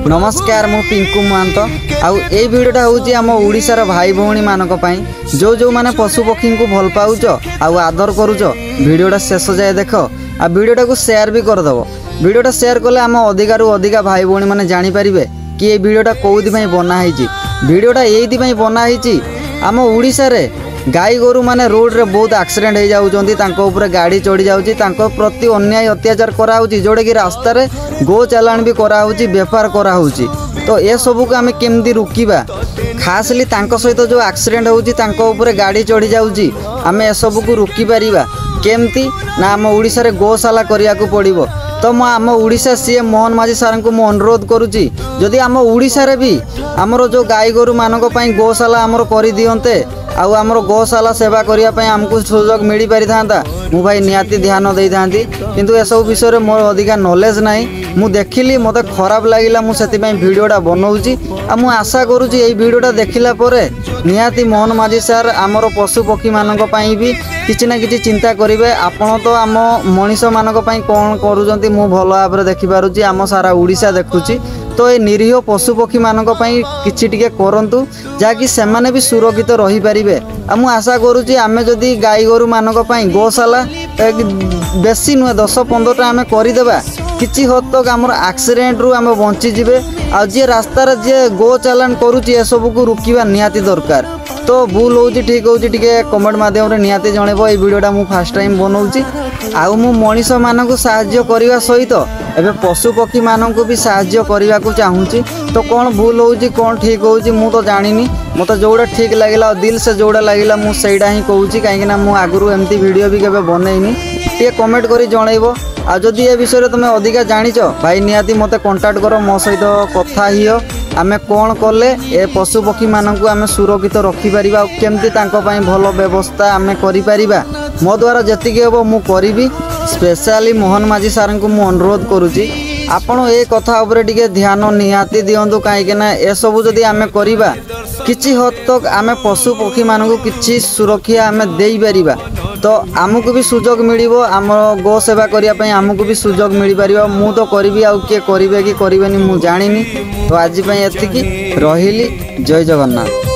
नमस्कार मु पिंकू महंत आउ ए भिडियोटा हूँ आम ओडिशार भाई भौणी मानक पई जो जो माने पशु पक्षी को भल पाउच आउ आदर करूच भिडियोटा शेष जाए देख आ भिडियोटा को शेयर भी करदेव। भिडियोटा शेयर कले आम अधिका रु अधिका भाई भौणी माने जानि परिबे कि ए भिडियोटा कोउथि पई बना हिची। भिडियोटा एइथि पई बना हिची आम ओडिशा रे गाई गोरु माने रोड रे बहुत एक्सीडेंट हो जाउछंती, तांको ऊपर गाड़ी चढ़ी जाउची, तांको प्रति अन्याय अत्याचार करा होची, जोड़े कि रास्ता रे गो चालान भी करा होची, व्यापार करा होची। तो ए सब को आमे केमदी रुकिबा, खासली तांको सहित जो एक्सीडेंट होची तांको ऊपर गाड़ी चढ़ी जाउची, आमे ए सब को रुकी परिबा केमती ना आम ओडिशा रे गोशाला करिया को पड़िबो। तो मैं आम ओडिशा सीएम मोहन माझी सार को मु अनुरोध करुच्ची जदि आम ओडिशा रे भी आमर जो गाई गोरु मानक पई गोशाला आमर करि दियंते आउ आमर गोशाला सेवा करिया पई हमको सुयोग मिली पारि थांता मु भाई नियाती ध्यान देई थांती, किंतु ए सब विषय रे मोर अधिका नॉलेज नाही। मु देखिली मते खराब लागिला, मु सेति पई वीडियोटा बनौची आ मु आशा करूची एई वीडियोटा देखिला परे नियाती मोहन माझी सार आमर पशु पक्षी मानक पई भी किछि ना किछि चिंता करिवे। आपण तो आम मनीष मानक पई कोन करूजंती मु भल भाबरे देखि पारुची, आम सारा ओडिशा देखुची। तो ये निरीह पशु पक्षी मानक पई किछि टिके करंतु जाकि सेमाने भी सुरक्षित रही परिबे। मु आशा करूची आमे जदि गाई गोरु मानक पई गोशाला बेसी नुहे 10-15टा आमे करिदेबा किछि हद तक आमर एक्सीडेंट रु आमे बंची जिवे। आ जे रास्ता रे जे गो चालान करूची ए सब को रुकिबा नियाती दरकार। तो भूल होची ठीक होची टिके कमेंट माध्यम रे नियाती जणेबो। ए वीडियोटा मु फर्स्ट टाइम बनौची आउ मु मनीष मानक सहाय्य करने सहित एबे पशु पक्षी मानक भी सहाय्य करने को चाहूँगी। तो कौन भूल होची कौन ठीक होची मु तो जानिनी, मत जोड़ा ठीक लगिला दिल से जोड़ा लगिला मु सेटा ही कहूँ कहीं मु आगु एमती वीडियो भी केबे बनैनी। टे कमेंट करी जनइबो। आ जदि ए विषय तुम अधिका जानिच भाई निहाती मते कांटेक्ट करो, मो सहित कथा हियो आमे कौन कले ए पशु पक्षी मानक आमे सुरक्षित रखि परिबा, केमती तांको पई भलो व्यवस्था आमे करि परिबा। मो द्वारा जतिके हेबो मु करिबी। स्पेशली मोहन माझी सार को मु अनुरोध करुची आपण ए कथा उपरे टिके ध्यान निहाती दियंतु, काहे ना ए सब जदि आमे करिबा किछि हद तक आमे पशु पक्षी मानक किछि सुरक्षा आमे देई परिबा। तो आमको भी सुजोग मिलिबो, आम गो सेवा करिया पई आमको भी सुजोग मिली परिबो। मु तो करिबी आउ के करिवे कि करिवेनी मु जानिनी। तो आज पई एतिकी रहिली। जय जगन्नाथ।